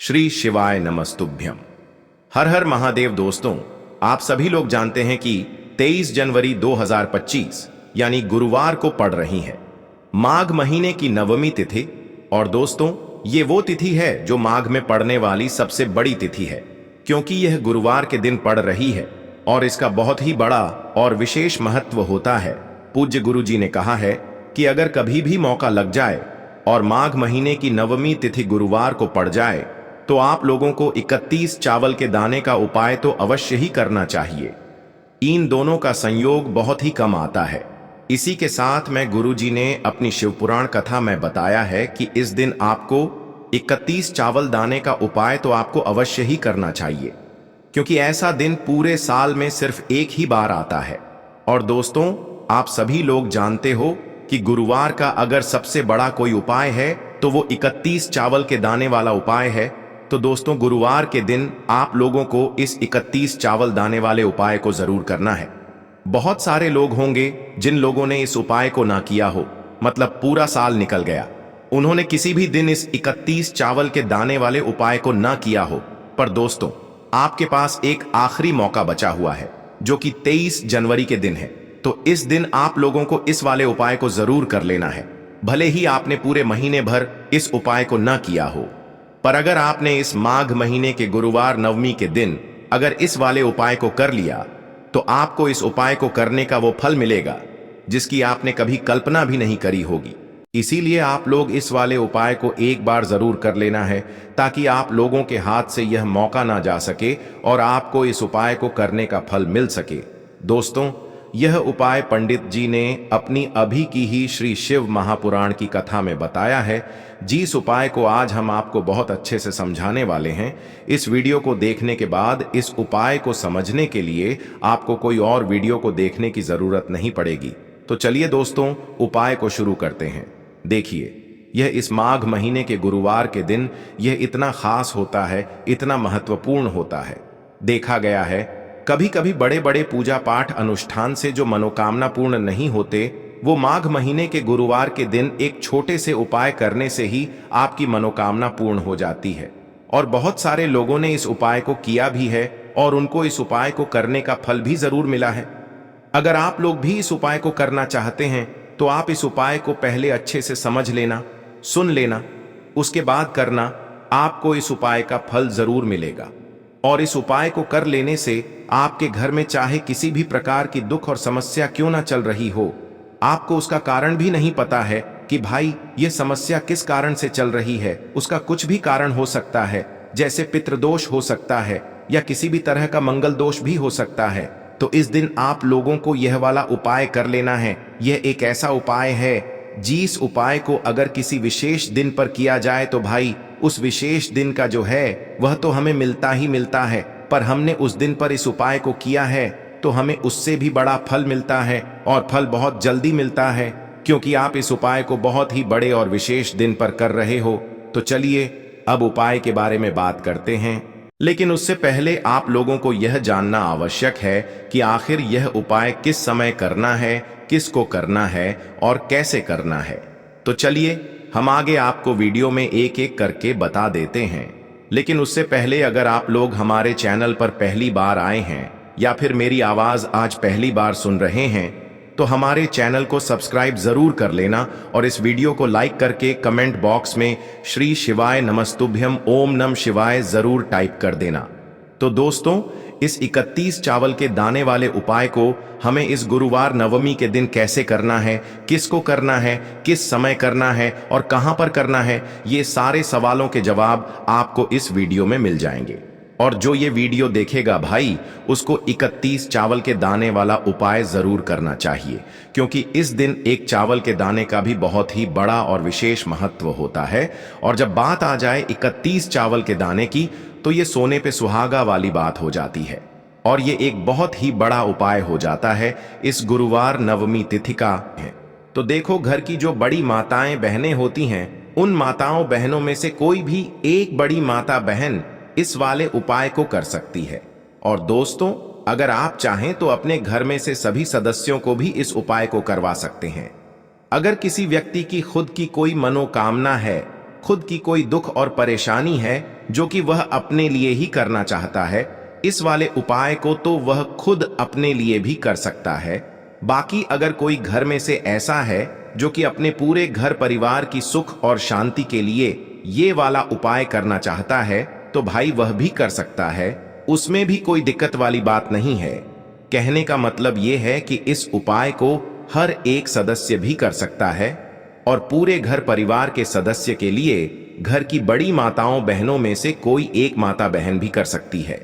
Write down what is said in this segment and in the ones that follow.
श्री शिवाय नमस्तुभ्यम। हर हर महादेव। दोस्तों, आप सभी लोग जानते हैं कि 23 जनवरी 2025 यानी गुरुवार को पड़ रही है माघ महीने की नवमी तिथि। और दोस्तों, ये वो तिथि है जो माघ में पड़ने वाली सबसे बड़ी तिथि है, क्योंकि यह गुरुवार के दिन पड़ रही है और इसका बहुत ही बड़ा और विशेष महत्व होता है। पूज्य गुरु जी ने कहा है कि अगर कभी भी मौका लग जाए और माघ महीने की नवमी तिथि गुरुवार को पड़ जाए तो आप लोगों को 31 चावल के दाने का उपाय तो अवश्य ही करना चाहिए। इन दोनों का संयोग बहुत ही कम आता है। इसी के साथ में गुरुजी ने अपनी शिवपुराण कथा में बताया है कि इस दिन आपको 31 चावल दाने का उपाय तो आपको अवश्य ही करना चाहिए, क्योंकि ऐसा दिन पूरे साल में सिर्फ एक ही बार आता है। और दोस्तों, आप सभी लोग जानते हो कि गुरुवार का अगर सबसे बड़ा कोई उपाय है तो वो 31 चावल के दाने वाला उपाय है। तो दोस्तों, गुरुवार के दिन आप लोगों को इस 31 चावल दाने वाले उपाय को जरूर करना है। बहुत सारे लोग होंगे जिन लोगों ने इस उपाय को ना किया हो, मतलब पूरा साल निकल गया, उन्होंने किसी भी दिन इस 31 चावल के दाने वाले उपाय को ना किया हो। पर दोस्तों, आपके पास एक आखिरी मौका बचा हुआ है, जो कि 23 जनवरी के दिन है। तो इस दिन आप लोगों को इस वाले उपाय को जरूर कर लेना है, भले ही आपने पूरे महीने भर इस उपाय को ना किया हो। पर अगर आपने इस माघ महीने के गुरुवार नवमी के दिन अगर इस वाले उपाय को कर लिया तो आपको इस उपाय को करने का वो फल मिलेगा जिसकी आपने कभी कल्पना भी नहीं करी होगी। इसीलिए आप लोग इस वाले उपाय को एक बार जरूर कर लेना है, ताकि आप लोगों के हाथ से यह मौका ना जा सके और आपको इस उपाय को करने का फल मिल सके। दोस्तों, यह उपाय पंडित जी ने अपनी अभी की ही श्री शिव महापुराण की कथा में बताया है। जिस उपाय को आज हम आपको बहुत अच्छे से समझाने वाले हैं, इस वीडियो को देखने के बाद इस उपाय को समझने के लिए आपको कोई और वीडियो को देखने की जरूरत नहीं पड़ेगी। तो चलिए दोस्तों, उपाय को शुरू करते हैं। देखिए, यह इस माघ महीने के गुरुवार के दिन यह इतना खास होता है, इतना महत्वपूर्ण होता है। देखा गया है कभी कभी बड़े बड़े पूजा पाठ अनुष्ठान से जो मनोकामना पूर्ण नहीं होते, वो माघ महीने के गुरुवार के दिन एक छोटे से उपाय करने से ही आपकी मनोकामना पूर्ण हो जाती है। और बहुत सारे लोगों ने इस उपाय को किया भी है और उनको इस उपाय को करने का फल भी जरूर मिला है। अगर आप लोग भी इस उपाय को करना चाहते हैं तो आप इस उपाय को पहले अच्छे से समझ लेना, सुन लेना, उसके बाद करना। आपको इस उपाय का फल जरूर मिलेगा। और इस उपाय को कर लेने से आपके घर में चाहे किसी भी प्रकार की दुख और समस्या क्यों ना चल रही हो, आपको उसका कारण भी नहीं पता है कि भाई ये समस्या किस कारण से चल रही है, उसका कुछ भी कारण हो सकता है, जैसे पितृदोष हो सकता है या किसी भी तरह का मंगल दोष भी हो सकता है। तो इस दिन आप लोगों को यह वाला उपाय कर लेना है। यह एक ऐसा उपाय है जिस उपाय को अगर किसी विशेष दिन पर किया जाए तो भाई उस विशेष दिन का जो है वह तो हमें मिलता ही मिलता है, पर हमने उस दिन पर इस उपाय को किया है तो हमें उससे भी बड़ा फल मिलता है, और फल बहुत जल्दी मिलता है, क्योंकि आप इस उपाय को बहुत ही बड़े और विशेष दिन पर कर रहे हो। तो चलिए अब उपाय के बारे में बात करते हैं, लेकिन उससे पहले आप लोगों को यह जानना आवश्यक है कि आखिर यह उपाय किस समय करना है, किसको करना है और कैसे करना है। तो चलिए हम आगे आपको वीडियो में एक एक करके बता देते हैं। लेकिन उससे पहले अगर आप लोग हमारे चैनल पर पहली बार आए हैं या फिर मेरी आवाज आज पहली बार सुन रहे हैं तो हमारे चैनल को सब्सक्राइब जरूर कर लेना और इस वीडियो को लाइक करके कमेंट बॉक्स में श्री शिवाय नमस्तुभ्यम ओम नम शिवाय जरूर टाइप कर देना। तो दोस्तों, इस 31 चावल के दाने वाले उपाय को हमें इस गुरुवार नवमी के दिन कैसे करना है, किसको करना है, किस समय करना है और कहां पर करना है, ये सारे सवालों के जवाब आपको इस वीडियो में मिल जाएंगे। और जो ये वीडियो देखेगा भाई, उसको 31 चावल के दाने वाला उपाय जरूर करना चाहिए, क्योंकि इस दिन एक चावल के दाने का भी बहुत ही बड़ा और विशेष महत्व होता है। और जब बात आ जाए 31 चावल के दाने की, तो ये सोने पे सुहागा वाली बात हो जाती है और ये एक बहुत ही बड़ा उपाय हो जाता है इस गुरुवार नवमी तिथि का है। तो देखो, घर की जो बड़ी माताएं बहनें होती हैं, उन माताओं बहनों में से कोई भी एक बड़ी माता बहन इस वाले उपाय को कर सकती है। और दोस्तों, अगर आप चाहें तो अपने घर में से सभी सदस्यों को भी इस उपाय को करवा सकते हैं। अगर किसी व्यक्ति की खुद की कोई मनोकामना है, खुद की कोई दुख और परेशानी है जो कि वह अपने लिए ही करना चाहता है, इस वाले उपाय को तो वह खुद अपने लिए भी कर सकता है। बाकी अगर कोई घर में से ऐसा है जो कि अपने पूरे घर परिवार की सुख और शांति के लिए ये वाला उपाय करना चाहता है तो भाई वह भी कर सकता है, उसमें भी कोई दिक्कत वाली बात नहीं है। कहने का मतलब ये है कि इस उपाय को हर एक सदस्य भी कर सकता है और पूरे घर परिवार के सदस्य के लिए घर की बड़ी माताओं बहनों में से कोई एक माता बहन भी कर सकती है।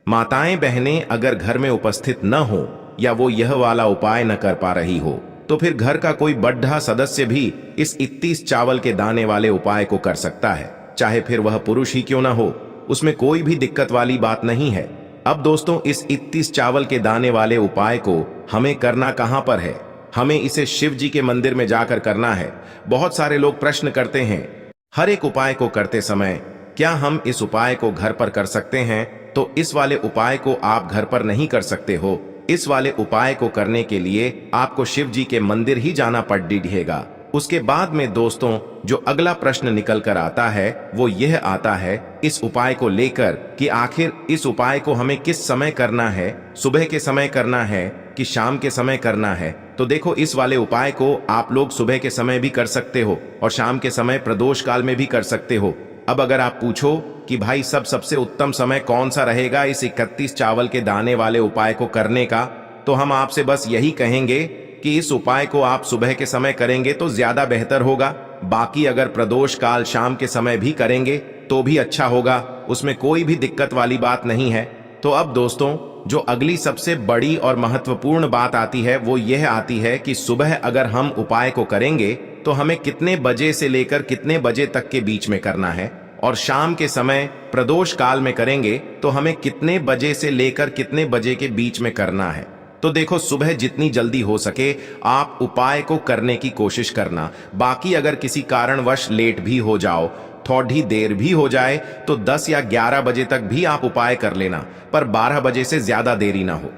माताएं बहनें अगर घर में उपस्थित न हो या वो यह वाला उपाय न कर पा रही हो तो फिर घर का कोई बड़ा सदस्य भी इस 31 चावल के दाने वाले उपाय को कर सकता है, चाहे फिर वह पुरुष ही क्यों ना हो, उसमें कोई भी दिक्कत वाली बात नहीं है। अब दोस्तों, इस 31 चावल के दाने वाले उपाय को हमें करना कहां पर है? हमें इसे शिव जी के मंदिर में जाकर करना है। बहुत सारे लोग प्रश्न करते हैं हर एक उपाय को करते समय क्या हम इस उपाय को घर पर कर सकते हैं? तो इस वाले उपाय को आप घर पर नहीं कर सकते हो। इस वाले उपाय को करने के लिए आपको शिव जी के मंदिर ही जाना पड़ेगा। उसके बाद में दोस्तों जो अगला प्रश्न निकल कर आता है वो यह आता है इस उपाय को लेकर कि आखिर इस उपाय को हमें किस समय करना है, सुबह के समय करना है कि शाम के समय करना है? तो देखो, इस वाले उपाय को आप लोग सुबह के समय भी कर सकते हो और शाम के समय प्रदोष काल में भी कर सकते हो। अब अगर आप पूछो कि भाई सबसे उत्तम समय कौन सा रहेगा इस 31 चावल के दाने वाले उपाय को करने का, तो हम आपसे बस यही कहेंगे कि इस उपाय को आप सुबह के समय करेंगे तो ज्यादा बेहतर होगा। बाकी अगर प्रदोष काल शाम के समय भी करेंगे तो भी अच्छा होगा, उसमें कोई भी दिक्कत वाली बात नहीं है। तो अब दोस्तों जो अगली सबसे बड़ी और महत्वपूर्ण बात आती है वो यह आती है कि सुबह अगर हम उपाय को करेंगे तो हमें कितने बजे से लेकर कितने बजे तक के बीच में करना है, और शाम के समय प्रदोष काल में करेंगे तो हमें कितने बजे से लेकर कितने बजे के बीच में करना है। तो देखो, सुबह जितनी जल्दी हो सके आप उपाय को करने की कोशिश करना। बाकी अगर किसी कारणवश लेट भी हो जाओ, थोड़ी देर भी हो जाए तो 10 या 11 बजे तक भी आप उपाय कर लेना, पर 12 बजे से ज्यादा देरी ना हो,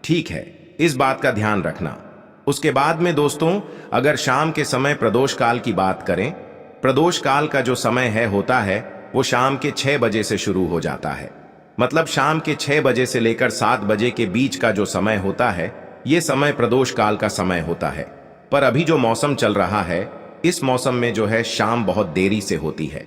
ठीक है? इस बात का ध्यान रखना। उसके बाद में दोस्तों अगर शाम के समय प्रदोष काल की बात करें, प्रदोष काल का जो समय होता है वो शाम के 6 बजे से शुरू हो जाता है। मतलब शाम के 6 बजे से लेकर 7 बजे के बीच का जो समय होता है ये समय प्रदोष काल का समय होता है। पर अभी जो मौसम चल रहा है इस मौसम में जो है शाम बहुत देरी से होती है,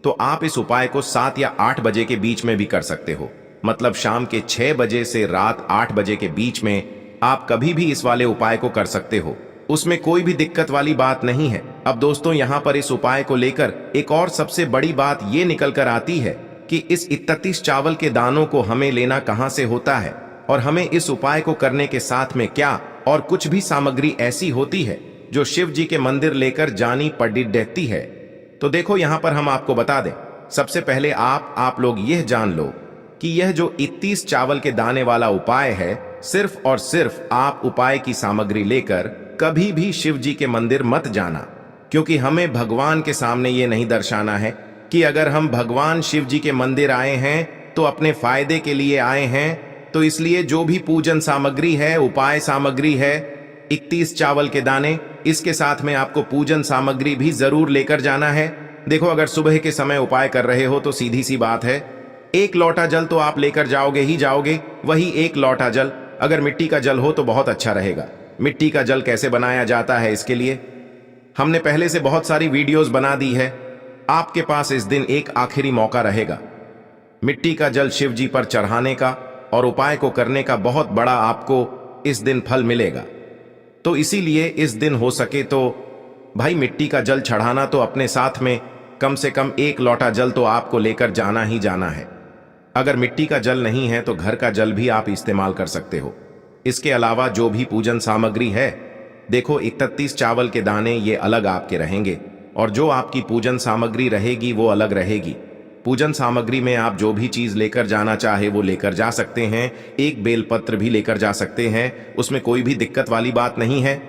तो आप इस उपाय को 7 या 8 बजे के बीच में भी कर सकते हो। मतलब शाम के 6 बजे से रात 8 बजे के बीच में आप कभी भी इस वाले उपाय को कर सकते हो, उसमें कोई भी दिक्कत वाली बात नहीं है। अब दोस्तों यहाँ पर इस उपाय को लेकर एक और सबसे बड़ी बात ये निकल कर आती है कि इस 31 चावल के दानों को हमें लेना कहां से होता है और हमें इस उपाय को करने के साथ में क्या और कुछ भी सामग्री ऐसी होती है जो शिव जी के मंदिर लेकर जानी पड़ती है। तो देखो यहाँ पर हम आपको बता दें, सबसे पहले आप लोग यह जान लो कि यह जो 31 चावल के दाने वाला उपाय है, सिर्फ और सिर्फ आप उपाय की सामग्री लेकर कभी भी शिव जी के मंदिर मत जाना, क्योंकि हमें भगवान के सामने ये नहीं दर्शाना है कि अगर हम भगवान शिव जी के मंदिर आए हैं तो अपने फायदे के लिए आए हैं। तो इसलिए जो भी पूजन सामग्री है, उपाय सामग्री है, 31 चावल के दाने, इसके साथ में आपको पूजन सामग्री भी जरूर लेकर जाना है। देखो, अगर सुबह के समय उपाय कर रहे हो तो सीधी सी बात है, 1 लोटा जल तो आप लेकर जाओगे ही जाओगे। वही 1 लोटा जल अगर मिट्टी का जल हो तो बहुत अच्छा रहेगा। मिट्टी का जल कैसे बनाया जाता है इसके लिए हमने पहले से बहुत सारी वीडियोस बना दी है। आपके पास इस दिन एक आखिरी मौका रहेगा मिट्टी का जल शिव जी पर चढ़ाने का और उपाय को करने का बहुत बड़ा आपको इस दिन फल मिलेगा। तो इसीलिए इस दिन हो सके तो भाई मिट्टी का जल चढ़ाना तो अपने साथ में कम से कम 1 लोटा जल तो आपको लेकर जाना ही जाना है। अगर मिट्टी का जल नहीं है तो घर का जल भी आप इस्तेमाल कर सकते हो। इसके अलावा जो भी पूजन सामग्री है, देखो 31 चावल के दाने ये अलग आपके रहेंगे और जो आपकी पूजन सामग्री रहेगी वो अलग रहेगी। पूजन सामग्री में आप जो भी चीज लेकर जाना चाहे वो लेकर जा सकते हैं। एक बेलपत्र भी लेकर जा सकते हैं, उसमें कोई भी दिक्कत वाली बात नहीं है।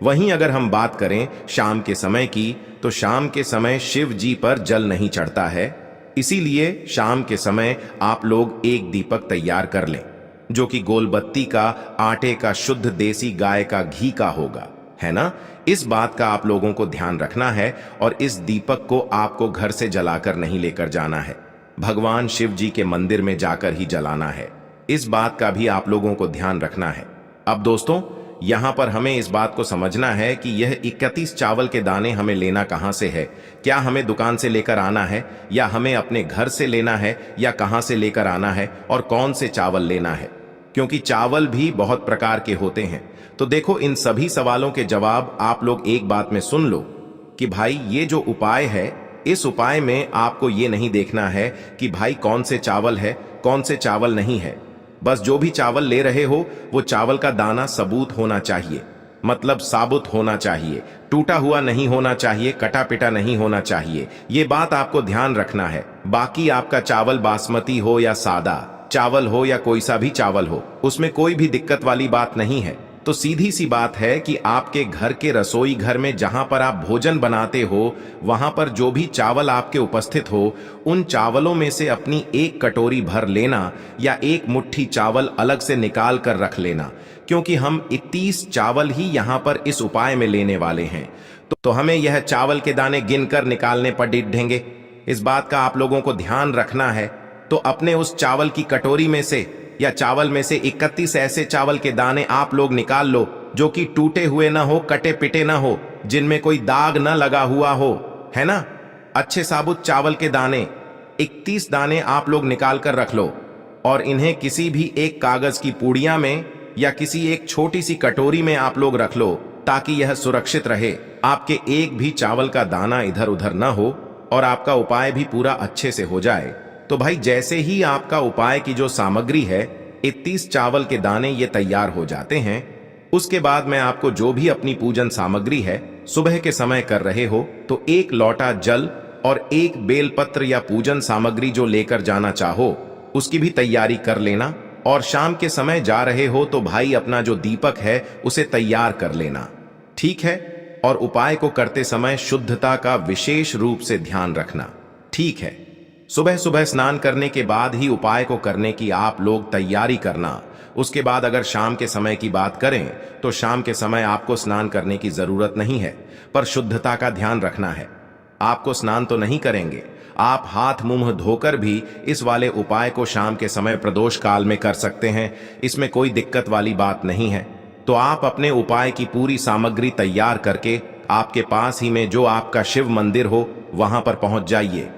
वहीं अगर हम बात करें शाम के समय की, तो शाम के समय शिव जी पर जल नहीं चढ़ता है, इसीलिए शाम के समय आप लोग एक दीपक तैयार कर लें जो कि गोलबत्ती का, आटे का, शुद्ध देसी गाय का घी का होगा, है ना। इस बात का आप लोगों को ध्यान रखना है और इस दीपक को आपको घर से जलाकर नहीं लेकर जाना है, भगवान शिव जी के मंदिर में जाकर ही जलाना है। इस बात का भी आप लोगों को ध्यान रखना है। अब दोस्तों, यहां पर हमें इस बात को समझना है कि यह 31 चावल के दाने हमें लेना कहां से है। क्या हमें दुकान से लेकर आना है, या हमें अपने घर से लेना है, या कहां से लेकर आना है, और कौन से चावल लेना है, क्योंकि चावल भी बहुत प्रकार के होते हैं। तो देखो, इन सभी सवालों के जवाब आप लोग एक बात में सुन लो कि भाई ये जो उपाय है, इस उपाय में आपको ये नहीं देखना है कि भाई कौन से चावल है, कौन से चावल नहीं है। बस जो भी चावल ले रहे हो वो चावल का दाना सबूत होना चाहिए, मतलब साबुत होना चाहिए, टूटा हुआ नहीं होना चाहिए, कटा पिटा नहीं होना चाहिए। ये बात आपको ध्यान रखना है। बाकी आपका चावल बासमती हो या सादा चावल हो या कोई सा भी चावल हो, उसमें कोई भी दिक्कत वाली बात नहीं है। तो सीधी सी बात है कि आपके घर के रसोई घर में जहां पर आप भोजन बनाते हो, वहां पर जो भी चावल आपके उपस्थित हो, उन चावलों में से अपनी एक कटोरी भर लेना या एक मुट्ठी चावल अलग से निकाल कर रख लेना, क्योंकि हम 31 चावल ही यहां पर इस उपाय में लेने वाले हैं। तो हमें यह चावल के दाने गिनकर निकालने पर डिढेंगे। इस बात का आप लोगों को ध्यान रखना है। तो अपने उस चावल की कटोरी में से या चावल में से 31 ऐसे चावल के दाने आप लोग निकाल लो जो कि टूटे हुए ना हो, कटे पिटे ना हो, जिनमें कोई दाग ना लगा हुआ हो, है ना। अच्छे साबुत चावल के दाने 31 दाने आप लोग निकाल कर रख लो और इन्हें किसी भी एक कागज की पुड़िया में या किसी एक छोटी सी कटोरी में आप लोग रख लो, ताकि यह सुरक्षित रहे, आपके एक भी चावल का दाना इधर उधर ना हो और आपका उपाय भी पूरा अच्छे से हो जाए। तो भाई जैसे ही आपका उपाय की जो सामग्री है, 31 चावल के दाने ये तैयार हो जाते हैं, उसके बाद मैं आपको जो भी अपनी पूजन सामग्री है सुबह के समय कर रहे हो, तो एक लोटा जल और एक बेलपत्र या पूजन सामग्री जो लेकर जाना चाहो उसकी भी तैयारी कर लेना। और शाम के समय जा रहे हो तो भाई अपना जो दीपक है उसे तैयार कर लेना, ठीक है। और उपाय को करते समय शुद्धता का विशेष रूप से ध्यान रखना, ठीक है। सुबह सुबह स्नान करने के बाद ही उपाय को करने की आप लोग तैयारी करना। उसके बाद अगर शाम के समय की बात करें तो शाम के समय आपको स्नान करने की जरूरत नहीं है, पर शुद्धता का ध्यान रखना है। आपको स्नान तो नहीं करेंगे, आप हाथ मुंह धोकर भी इस वाले उपाय को शाम के समय प्रदोष काल में कर सकते हैं, इसमें कोई दिक्कत वाली बात नहीं है। तो आप अपने उपाय की पूरी सामग्री तैयार करके आपके पास ही में जो आपका शिव मंदिर हो वहां पर पहुंच जाइए।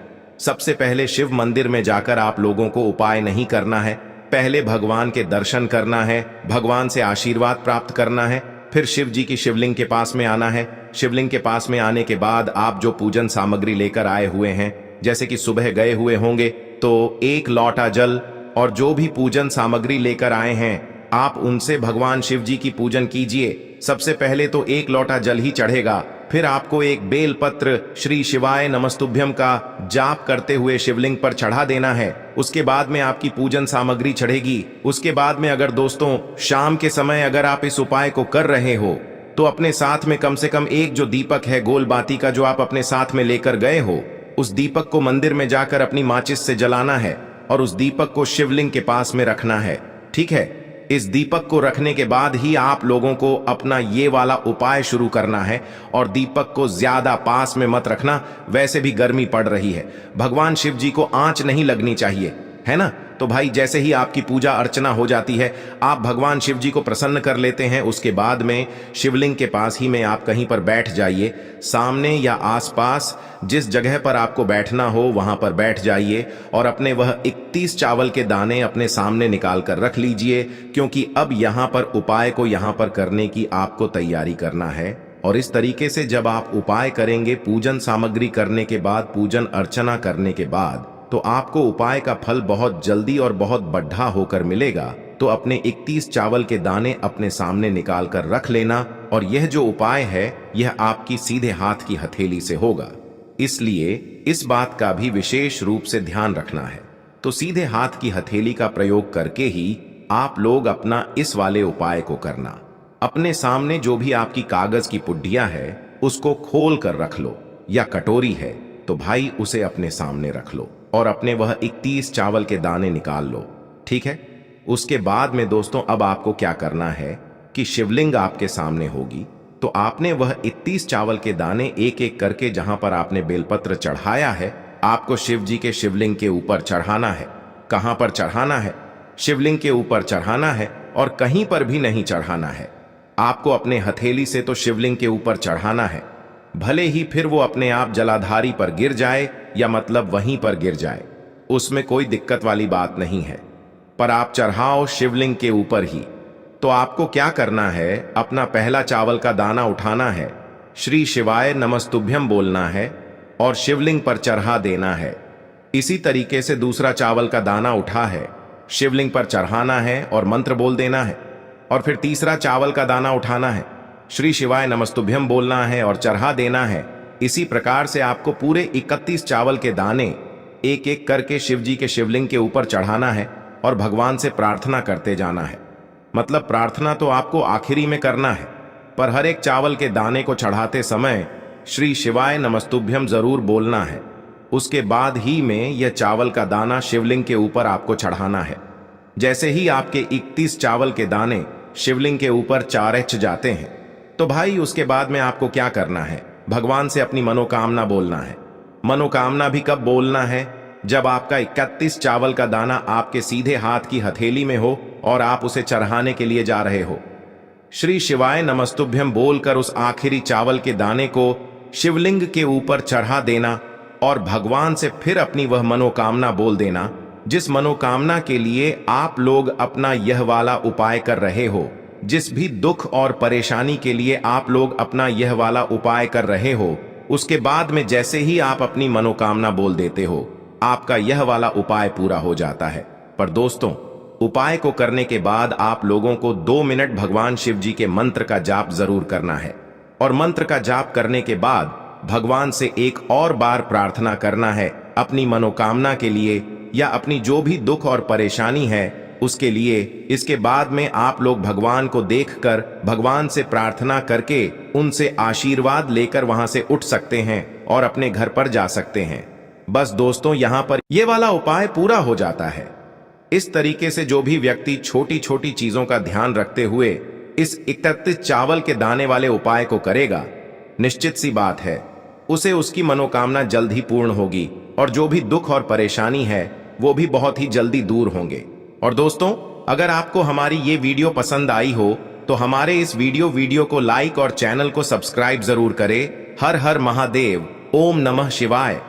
सबसे पहले शिव मंदिर में जाकर आप लोगों को उपाय नहीं करना है, पहले भगवान के दर्शन करना है, भगवान से आशीर्वाद प्राप्त करना है, फिर शिव जी की शिवलिंग के पास में आना है। शिवलिंग के पास में आने के बाद आप जो पूजन सामग्री लेकर आए हुए हैं, जैसे कि सुबह गए हुए होंगे तो एक लोटा जल और जो भी पूजन सामग्री लेकर आए हैं आप उनसे भगवान शिव जी की पूजन कीजिए। सबसे पहले तो एक लोटा जल ही चढ़ेगा, फिर आपको एक बेलपत्र श्री शिवाय नमस्तुभ्यम का जाप करते हुए शिवलिंग पर चढ़ा देना है। उसके बाद में आपकी पूजन सामग्री चढ़ेगी। उसके बाद में अगर दोस्तों शाम के समय अगर आप इस उपाय को कर रहे हो तो अपने साथ में कम से कम एक जो दीपक है गोल बाती का जो आप अपने साथ में लेकर गए हो, उस दीपक को मंदिर में जाकर अपनी माचिस से जलाना है और उस दीपक को शिवलिंग के पास में रखना है, ठीक है। इस दीपक को रखने के बाद ही आप लोगों को अपना ये वाला उपाय शुरू करना है और दीपक को ज्यादा पास में मत रखना, वैसे भी गर्मी पड़ रही है, भगवान शिव जी को आंच नहीं लगनी चाहिए, है ना। तो भाई जैसे ही आपकी पूजा अर्चना हो जाती है, आप भगवान शिव जी को प्रसन्न कर लेते हैं, उसके बाद में शिवलिंग के पास ही में आप कहीं पर बैठ जाइए। सामने या आसपास जिस जगह पर आपको बैठना हो वहां पर बैठ जाइए और अपने वह 31 चावल के दाने अपने सामने निकाल कर रख लीजिए, क्योंकि अब यहां पर उपाय को यहां पर करने की आपको तैयारी करना है। और इस तरीके से जब आप उपाय करेंगे, पूजन सामग्री करने के बाद, पूजन अर्चना करने के बाद, तो आपको उपाय का फल बहुत जल्दी और बहुत बढ़ा होकर मिलेगा। तो अपने 31 चावल के दाने अपने सामने निकाल कर रख लेना और यह जो उपाय है यह आपकी सीधे हाथ की हथेली से होगा, इसलिए इस बात का भी विशेष रूप से ध्यान रखना है। तो सीधे हाथ की हथेली का प्रयोग करके ही आप लोग अपना इस वाले उपाय को करना। अपने सामने जो भी आपकी कागज की पुड्डिया है उसको खोल कर रख लो, या कटोरी है तो भाई उसे अपने सामने रख लो और अपने वह 31 चावल के दाने निकाल लो, ठीक है। उसके बाद में दोस्तों अब आपको क्या करना है कि शिवलिंग आपके सामने होगी, तो आपने वह 31 चावल के दाने एक एक करके जहां पर आपने बेलपत्र चढ़ाया है, आपको शिव जी के शिवलिंग के ऊपर चढ़ाना है। कहां पर चढ़ाना है? शिवलिंग के ऊपर चढ़ाना है और कहीं पर भी नहीं चढ़ाना है। आपको अपने हथेली से तो शिवलिंग के ऊपर चढ़ाना है, भले ही फिर वो अपने आप जलाधारी पर गिर जाए या मतलब वहीं पर गिर जाए, उसमें कोई दिक्कत वाली बात नहीं है, पर आप चढ़ाओ शिवलिंग के ऊपर ही। तो आपको क्या करना है, अपना पहला चावल का दाना उठाना है, श्री शिवाय नमस्तुभ्यम बोलना है और शिवलिंग पर चढ़ा देना है। इसी तरीके से दूसरा चावल का दाना उठा है, शिवलिंग पर चढ़ाना है और मंत्र बोल देना है। और फिर तीसरा चावल का दाना उठाना है, श्री शिवाय नमस्तुभ्यम बोलना है और चढ़ा देना है। इसी प्रकार से आपको पूरे 31 चावल के दाने एक एक करके शिव जी के शिवलिंग के ऊपर चढ़ाना है और भगवान से प्रार्थना करते जाना है। मतलब प्रार्थना तो आपको आखिरी में करना है, पर हर एक चावल के दाने को चढ़ाते समय श्री शिवाय नमस्तुभ्यम जरूर बोलना है। उसके बाद ही में यह चावल का दाना शिवलिंग के ऊपर आपको चढ़ाना है। जैसे ही आपके 31 चावल के दाने शिवलिंग के ऊपर चारच जाते हैं, तो भाई उसके बाद में आपको क्या करना है, भगवान से अपनी मनोकामना बोलना है। मनोकामना भी कब बोलना है? जब आपका 31 चावल का दाना आपके सीधे हाथ की हथेली में हो और आप उसे चढ़ाने के लिए जा रहे हो। श्री शिवाय नमस्तुभ्यम बोलकर उस आखिरी चावल के दाने को शिवलिंग के ऊपर चढ़ा देना और भगवान से फिर अपनी वह मनोकामना बोल देना, जिस मनोकामना के लिए आप लोग अपना यह वाला उपाय कर रहे हो। जिस भी दुख और परेशानी के लिए आप लोग अपना यह वाला उपाय कर रहे हो, उसके बाद में जैसे ही आप अपनी मनोकामना बोल देते हो, आपका यह वाला उपाय पूरा हो जाता है। पर दोस्तों, उपाय को करने के बाद आप लोगों को 2 मिनट भगवान शिव जी के मंत्र का जाप जरूर करना है और मंत्र का जाप करने के बाद भगवान से एक और बार प्रार्थना करना है अपनी मनोकामना के लिए या अपनी जो भी दुख और परेशानी है उसके लिए। इसके बाद में आप लोग भगवान को देखकर भगवान से प्रार्थना करके उनसे आशीर्वाद लेकर वहां से उठ सकते हैं और अपने घर पर जा सकते हैं। बस दोस्तों, यहां पर यह वाला उपाय पूरा हो जाता है। इस तरीके से जो भी व्यक्ति छोटी छोटी चीजों का ध्यान रखते हुए इस 31 चावल के दाने वाले उपाय को करेगा, निश्चित सी बात है उसे उसकी मनोकामना जल्द ही पूर्ण होगी और जो भी दुख और परेशानी है वो भी बहुत ही जल्दी दूर होंगे। और दोस्तों, अगर आपको हमारी ये वीडियो पसंद आई हो तो हमारे इस वीडियो को लाइक और चैनल को सब्सक्राइब जरूर करें। हर हर महादेव, ओम नमः शिवाय।